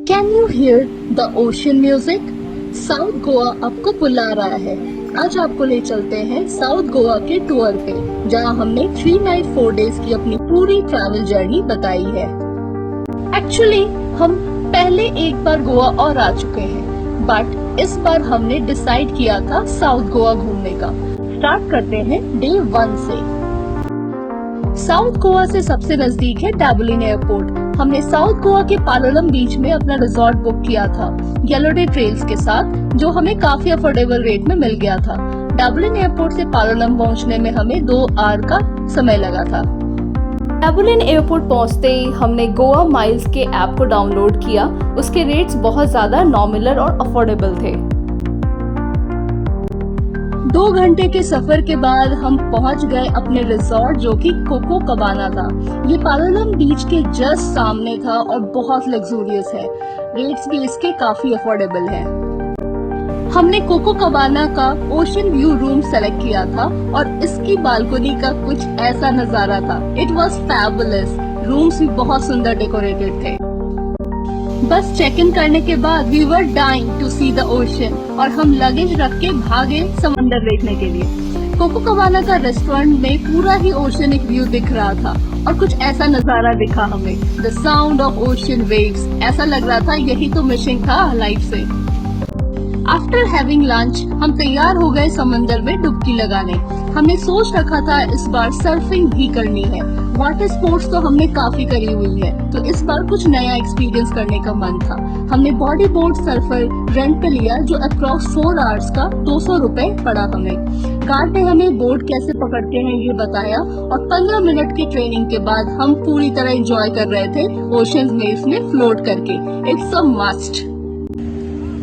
Can you here the ocean music? South Goa आपको बुला रहा है। आज आपको ले चलते हैं साउथ गोवा के टूर पे, जहां हमने 3 नाइट 4 डेज की अपनी पूरी ट्रैवल जर्नी बताई है। एक्चुअली हम पहले एक बार गोवा और आ चुके हैं, बट इस बार हमने डिसाइड किया था साउथ गोवा घूमने का। स्टार्ट करते हैं डे 1 से। साउथ गोवा से सबसे नजदीक है डाबलिन एयरपोर्ट। हमने साउथ गोवा के पालोलम बीच में अपना रिजॉर्ट बुक किया था येलोडे ट्रेल्स के साथ, जो हमें काफी अफोर्डेबल रेट में मिल गया था। डाबलिन एयरपोर्ट से पालोलम पहुंचने में हमें 2 आवर का समय लगा था। डाबलिन एयरपोर्ट पहुंचते ही हमने गोवा माइल्स के ऐप को डाउनलोड किया। उसके रेट्स बहुत ज्यादा नॉमिनल और अफोर्डेबल थे। 2 घंटे के सफर के बाद हम पहुंच गए अपने रिजॉर्ट, जो कि कोको कबाना था। ये पालोलम बीच के जस्ट सामने था और बहुत लग्जूरियस है। रेट्स भी इसके काफी अफोर्डेबल है। हमने कोको कबाना का ओशन व्यू रूम सेलेक्ट किया था और इसकी बालकनी का कुछ ऐसा नजारा था। It was fabulous. रूम्स भी बहुत सुंदर डेकोरेटेड थे। बस चेक इन करने के बाद we were dying to see the ocean और हम लगेज रख के भागे समंदर देखने के लिए। कोको कबाना का रेस्टोरेंट में पूरा ही ओशनिक व्यू दिख रहा था और कुछ ऐसा नजारा दिखा हमें, the sound of ocean waves. ऐसा लग रहा था यही तो मिशन था लाइफ से। आफ्टर हैविंग लंच हम तैयार हो गए समंदर में डुबकी लगाने। हमने सोच रखा था इस बार सर्फिंग भी करनी है। वाटर स्पोर्ट्स तो हमने काफी करी हुई है, तो इस बार कुछ नया एक्सपीरियंस करने का मन था। हमने बॉडी बोर्ड सर्फर रेंट पे लिया, जो अप्रॉक्स 4 आवर्स का 200 रुपए पड़ा हमें। गार्ड ने हमें बोर्ड कैसे पकड़ते हैं ये बताया और 15 मिनट की ट्रेनिंग के बाद हम पूरी तरह एंजॉय कर रहे थे ओशन वेव्स में फ्लोट करके। It's a must.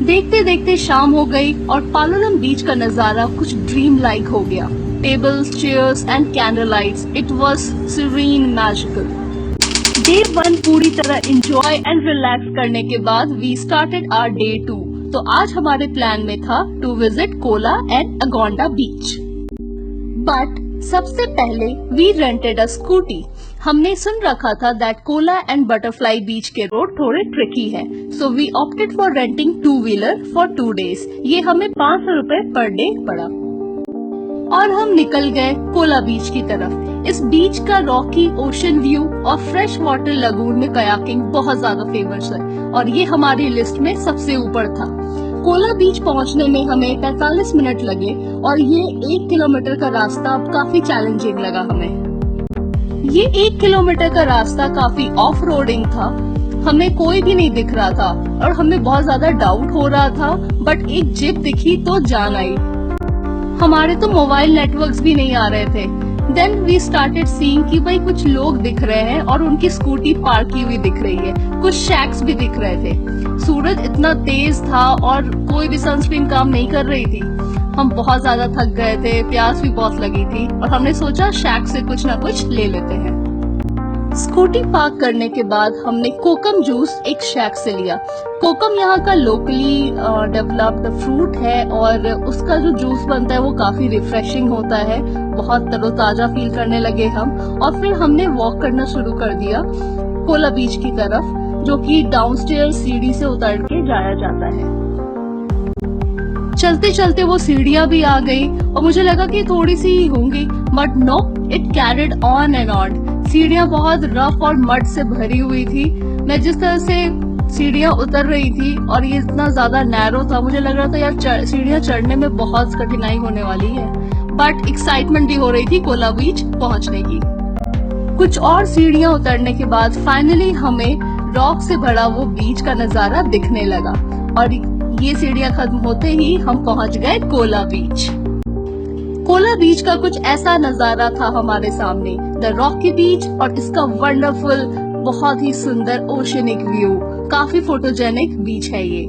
देखते देखते शाम हो गई और पालोलम बीच का नजारा कुछ ड्रीम लाइक हो गया। Tables, chairs and candle lights, it was serene magical. Day 1 पूरी तरह एंजॉय एंड रिलैक्स करने के बाद वी स्टार्टेड आवर डे 2। तो आज हमारे प्लान में था to visit Cola and Agonda beach. But सबसे पहले वी रेंटेड अ स्कूटी। हमने सुन रखा था that Cola and butterfly beach के रोड थोड़े ट्रिकी है, so we opted for renting 2 wheeler for 2 days. ये हमें 500 रुपए पर डे पड़ा और हम निकल गए कोला बीच की तरफ। इस बीच का रॉकी ओशन व्यू और फ्रेश वाटर लगून में कयाकिंग बहुत ज्यादा फेमस है और ये हमारी लिस्ट में सबसे ऊपर था। कोला बीच पहुंचने में हमें 45 मिनट लगे और ये 1 किलोमीटर का रास्ता काफी चैलेंजिंग लगा हमें। ये 1 किलोमीटर का रास्ता काफी ऑफ रोडिंग था। हमें कोई भी नहीं दिख रहा था और हमें बहुत ज्यादा डाउट हो रहा था, बट एक जीप दिखी तो जान आई। हमारे तो मोबाइल नेटवर्क्स भी नहीं आ रहे थे। देन वी स्टार्टेड सीइंग कि भाई कुछ लोग दिख रहे हैं और उनकी स्कूटी पार्क की हुई दिख रही है। कुछ शैक्स भी दिख रहे थे। सूरज इतना तेज था और कोई भी सनस्क्रीन काम नहीं कर रही थी। हम बहुत ज्यादा थक गए थे, प्यास भी बहुत लगी थी और हमने सोचा शैक से कुछ ना कुछ ले लेते हैं। स्कूटी पार्क करने के बाद हमने कोकम जूस एक शैक से लिया। कोकम यहाँ का लोकली डेवलप्ड फ्रूट है और उसका जो जूस बनता है वो काफी रिफ्रेशिंग होता है। बहुत तरोताजा फील करने लगे हम और फिर हमने वॉक करना शुरू कर दिया कोला बीच की तरफ, जो कि डाउनस्टेयर सीढ़ी से उतर के जाया जाता है। चलते चलते वो सीढ़ियां भी आ गई और मुझे लगा कि थोड़ी सी ही होंगी, but no, it carried on and on. सीढ़ियां बहुत रफ और मड से भरी हुई थी। मैं जिस तरह से सीढ़ियां उतर रही थी और ये इतना ज्यादा नैरो था, मुझे लग रहा था यार सीढ़ियां चढ़ने में बहुत कठिनाई होने वाली है, बट एक्साइटमेंट भी हो रही थी कोला बीच पहुंचने की। कुछ और सीढ़ियां उतरने के बाद फाइनली हमें रॉक से भरा वो बीच का नजारा दिखने लगा और ये सीढ़ियां खत्म होते ही हम पहुंच गए कोला बीच। कोला बीच का कुछ ऐसा नजारा था हमारे सामने, द रॉकी बीच और इसका वंडरफुल, बहुत ही सुंदर ओशनिक व्यू। काफी फोटोजेनिक बीच है ये।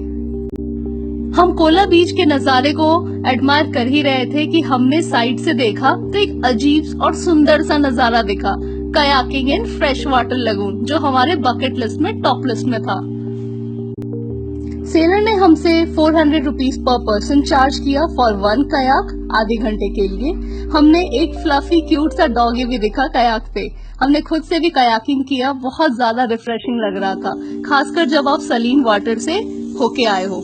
हम कोला बीच के नजारे को एडमायर कर ही रहे थे कि हमने साइड से देखा तो एक अजीब और सुंदर सा नजारा दिखा, kayaking in fresh water lagoon, जो हमारे बकेट लिस्ट में टॉप लिस्ट में था। सेलर ने हमसे 400 रुपीज पर पर्सन चार्ज किया फॉर 1 कयाक आधे घंटे के लिए। हमने एक फ्लफी क्यूट सा डॉगी भी दिखा कयाक पे। हमने खुद से भी कयाकिंग किया, बहुत ज्यादा रिफ्रेशिंग लग रहा था, खासकर जब आप सलीन वाटर से होके आए हो।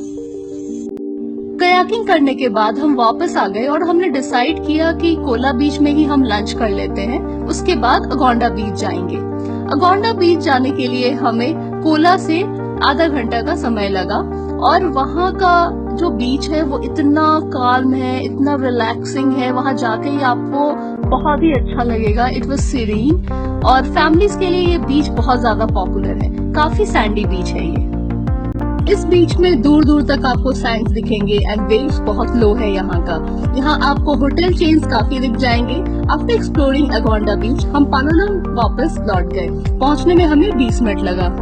कयाकिंग करने के बाद हम वापस आ गए और हमने डिसाइड किया कि कोला बीच में ही हम लंच कर लेते हैं, उसके बाद अगोंडा बीच जाएंगे। अगोंडा बीच जाने के लिए हमें कोला से आधा घंटा का समय लगा और वहाँ का जो बीच है वो इतना काल्म है, इतना रिलैक्सिंग है, वहाँ जाके ही आपको बहुत ही अच्छा लगेगा। इट वाज सीरीन और फैमिलीज के लिए ये बीच बहुत ज्यादा पॉपुलर है, काफी सैंडी बीच है ये। इस बीच में दूर दूर तक आपको सैंड्स दिखेंगे एंड वेव्स बहुत लो है यहाँ का। यहाँ आपको होटल चेन्स काफी दिख जाएंगे। आफ्टर एक्सप्लोरिंग अगोंडा बीच हम पालोलम वापस लौट गए। पहुँचने में हमें 20 मिनट लगा।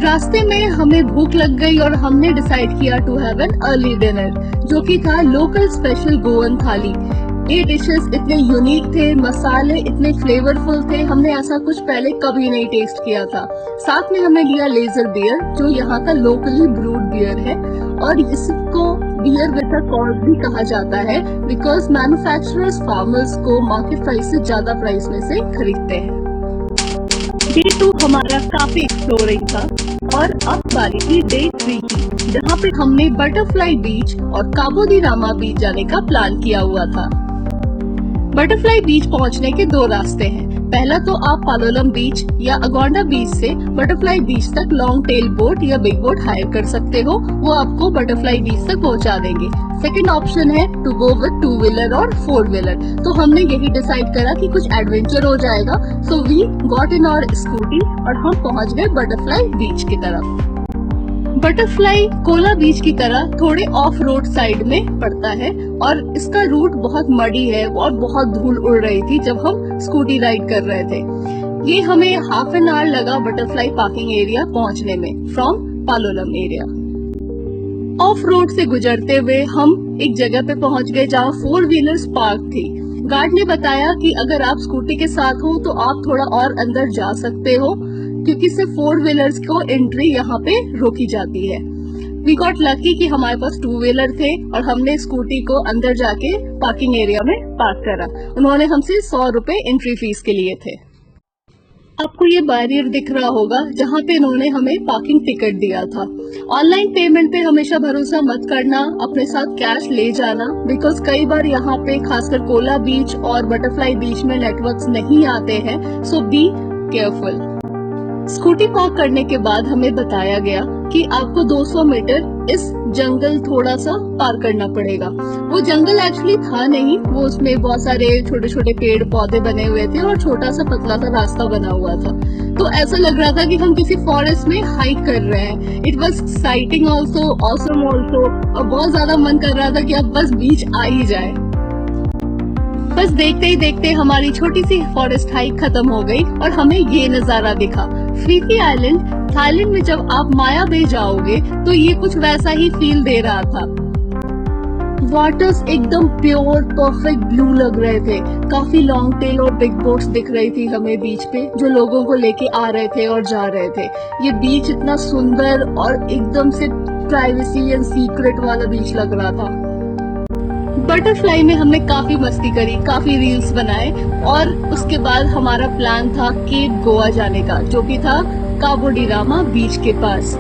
रास्ते में हमें भूख लग गई और हमने डिसाइड किया to have an early dinner, जो कि था लोकल स्पेशल गोवन थाली। ये डिशेस इतने यूनिक थे, मसाले इतने फ्लेवरफुल थे, हमने ऐसा कुछ पहले कभी नहीं टेस्ट किया था। साथ में हमने लिया लेजर बियर, जो यहाँ का लोकली ब्रूड बियर है और इसको बियर विद अ कॉज भी कहा जाता है बिकॉज मैन्युफैक्चरर्स फार्मर्स को मार्केट प्राइस से ज्यादा प्राइस में से खरीदते हैं। डे 2 हमारा काफी एक्सप्लोरिंग था और अब बारी थी डे 3 की, जहाँ पे हमने बटरफ्लाई बीच और काबो दी रामा बीच जाने का प्लान किया हुआ था। बटरफ्लाई बीच पहुंचने के 2 रास्ते हैं। पहला तो आप पालोलम बीच या अगोंडा बीच से बटरफ्लाई बीच तक लॉन्ग टेल बोट या बिग बोट हायर कर सकते हो, वो आपको बटरफ्लाई बीच तक पहुंचा देंगे। सेकंड ऑप्शन है टू गो विद 2 व्हीलर और 4 व्हीलर। तो हमने यही डिसाइड करा कि कुछ एडवेंचर हो जाएगा, so we got in our scooty और हम पहुंच गए बटरफ्लाई बीच की तरफ। बटरफ्लाई कोला बीच की तरह थोड़े ऑफ रोड साइड में पड़ता है और इसका रूट बहुत मडी है और बहुत धूल उड़ रही थी जब हम स्कूटी राइड कर रहे थे। ये हमें हाफ एन आवर लगा बटरफ्लाई पार्किंग एरिया पहुंचने में from Palolem area. Of road से गुजरते हुए हम एक जगह पे पहुंच गए जहाँ 4 व्हीलर्स पार्क थी। गार्ड ने बताया कि अगर आप स्कूटी के साथ हो तो आप थोड़ा और अंदर जा सकते हो, क्योंकि सिर्फ 4 व्हीलर्स को एंट्री यहाँ पे रोकी जाती है। वी गॉट लकी कि हमारे पास 2 व्हीलर थे और हमने स्कूटी को अंदर जाके पार्किंग एरिया में पार्क करा। उन्होंने हमसे 100 रुपए एंट्री फीस के लिए थे। आपको ये बैरियर दिख रहा होगा जहाँ पे इन्होंने हमें पार्किंग टिकट दिया था। ऑनलाइन पेमेंट पे हमेशा भरोसा मत करना, अपने साथ कैश ले जाना, बिकॉज कई बार यहाँ पे खासकर कोला बीच और बटरफ्लाई बीच में नेटवर्क्स नहीं आते हैं, सो बी केयरफुल। स्कूटी पार्क करने के बाद हमें बताया गया कि आपको 200 मीटर इस जंगल थोड़ा सा पार करना पड़ेगा। वो जंगल एक्चुअली था नहीं, वो उसमें बहुत सारे छोटे छोटे पेड़ पौधे बने हुए थे और छोटा सा पतला सा रास्ता बना हुआ था। तो ऐसा लग रहा था कि हम किसी फॉरेस्ट में हाइक कर रहे हैं। It was exciting also, awesome also, और बहुत ज्यादा मन कर रहा था कि अब बस बीच आ ही जाए। बस देखते ही देखते हमारी छोटी सी फॉरेस्ट हाइक खत्म हो गई और हमें ये नजारा दिखा। फीफी आइलैंड, थाईलैंड में जब आप माया बे जाओगे तो ये कुछ वैसा ही फील दे रहा था। वाटर्स एकदम प्योर परफेक्ट ब्लू लग रहे थे। काफी लॉन्ग टेल और बिग बोट्स दिख रही थी हमें बीच पे, जो लोगों को लेके आ रहे थे और जा रहे थे। ये बीच इतना सुंदर और एकदम से प्राइवेसी एंड सीक्रेट वाला बीच लग रहा था। बटरफ्लाई में हमने काफी मस्ती करी, काफी रील्स बनाए और उसके बाद हमारा प्लान था केप गोवा जाने का, जो कि था काबो डी रामा बीच के पास।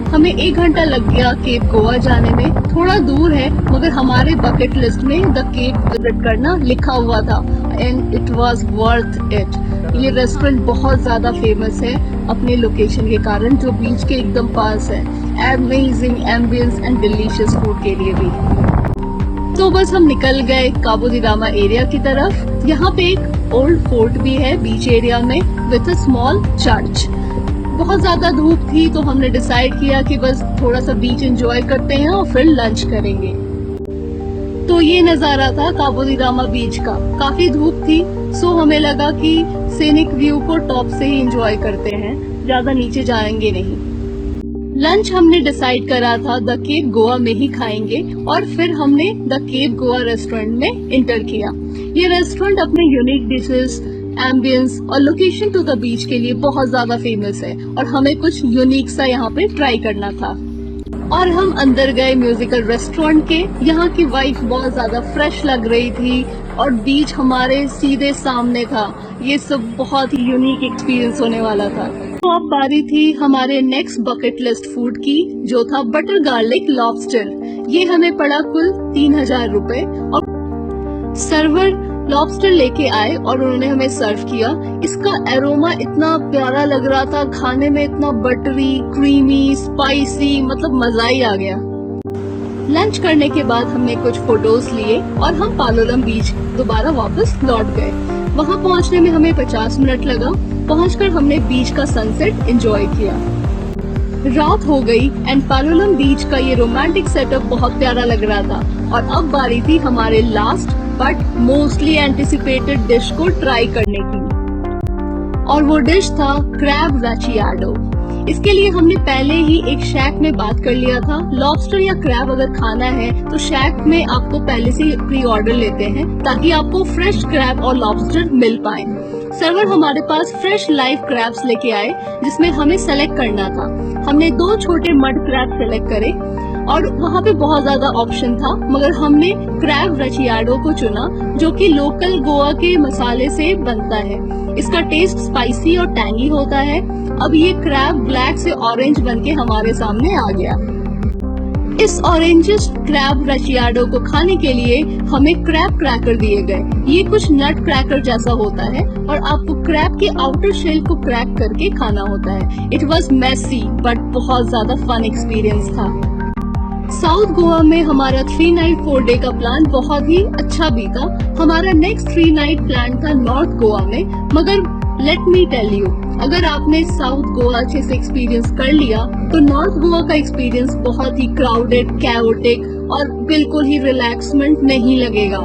हमें 1 घंटा लग गया केप गोवा जाने में। थोड़ा दूर है मगर हमारे बकेट लिस्ट में द केप विजिट करना लिखा हुआ था and it was worth it. ये रेस्टोरेंट बहुत ज्यादा फेमस है अपने लोकेशन के कारण, जो बीच के एकदम पास है। Amazing ambience and delicious food के लिए भी। तो बस हम निकल गए काबो दी रामा एरिया की तरफ। यहाँ पे एक ओल्ड फोर्ट भी है बीच एरिया में विथ अ स्मॉल चर्च। बहुत ज्यादा धूप थी तो हमने डिसाइड किया कि बस थोड़ा सा बीच एंजॉय करते हैं और फिर लंच करेंगे। तो ये नजारा था काबो दी रामा बीच का। काफी धूप थी, सो हमें लगा कि सीनिक व्यू को टॉप से ही एंजॉय करते हैं, ज्यादा नीचे जाएंगे नहीं। लंच हमने डिसाइड करा था द केप गोवा में ही खाएंगे और फिर हमने द केप गोवा रेस्टोरेंट में इंटर किया। ये रेस्टोरेंट अपने यूनिक डिशेस, एम्बियंस और लोकेशन टू द बीच के लिए बहुत ज्यादा फेमस है और हमें कुछ यूनिक सा यहाँ पे ट्राई करना था। और हम अंदर गए म्यूजिकल रेस्टोरेंट के। यहाँ की वाइफ बहुत ज्यादा फ्रेश लग रही थी और बीच हमारे सीधे सामने था। ये सब बहुत ही यूनिक एक्सपीरियंस होने वाला था। तो अब बारी थी हमारे नेक्स्ट बकेट लिस्ट फूड की, जो था बटर गार्लिक लॉबस्टर। ये हमें पड़ा कुल 3000 रुपए। और सर्वर लॉबस्टर लेके आए और उन्होंने हमें सर्व किया। इसका एरोमा इतना प्यारा लग रहा था, खाने में इतना बटरी, क्रीमी, स्पाइसी, मतलब मजा ही आ गया। लंच करने के बाद हमने कुछ फोटोज लिए और हम पालोलम बीच दोबारा वापस लौट गए। वहां पहुंचने में हमें 50 मिनट लगा। पहुंचकर हमने बीच का सनसेट एंजॉय किया। रात हो गई एंड पालोलम बीच का ये रोमांटिक सेटअप बहुत प्यारा लग रहा था। और अब बारी थी हमारे last but mostly anticipated dish को ट्राई करने की, और वो डिश था क्रैब रचियाडो। इसके लिए हमने पहले ही एक शैक में बात कर लिया था। लॉबस्टर या क्रैब अगर खाना है तो शैक में आपको पहले से प्री ऑर्डर लेते हैं ताकि आपको फ्रेश क्रैब और लॉबस्टर मिल पाए। सर्वर हमारे पास फ्रेश लाइव क्रैब्स लेके आए जिसमें हमें सेलेक्ट करना था। हमने 2 छोटे मड क्रैब सेलेक्ट करे और वहाँ पे बहुत ज्यादा ऑप्शन था, मगर हमने क्रैब रचियाडो को चुना जो कि लोकल गोवा के मसाले से बनता है। इसका टेस्ट स्पाइसी और टैंगी होता है। अब ये क्रैब ब्लैक से ऑरेंज बनके हमारे सामने आ गया। इस ऑरेंजिश क्रैब रचियाडो को खाने के लिए हमें क्रैब क्रैकर दिए गए। ये कुछ नट क्रैकर जैसा होता है और आपको क्रैब के आउटर शेल को क्रैक करके खाना होता है। इट वॉज मेसी बट बहुत ज्यादा फन एक्सपीरियंस था। साउथ गोवा में हमारा 3 नाइट 4 डे का प्लान बहुत ही अच्छा बीता। हमारा नेक्स्ट 3 नाइट प्लान था नॉर्थ गोवा में, मगर लेट मी टेल यू, अगर आपने साउथ गोवा अच्छे से एक्सपीरियंस कर लिया तो नॉर्थ गोवा का एक्सपीरियंस बहुत ही क्राउडेड, कैओटिक और बिल्कुल ही रिलैक्समेंट नहीं लगेगा।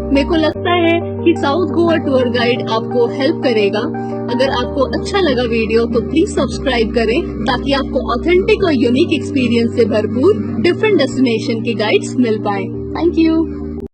मेरे को लगता है कि साउथ गोवा टूर गाइड आपको हेल्प करेगा। अगर आपको अच्छा लगा वीडियो तो प्लीज सब्सक्राइब करें ताकि आपको ऑथेंटिक और यूनिक एक्सपीरियंस से भरपूर डिफरेंट डेस्टिनेशन के गाइड्स मिल पाए। Thank you.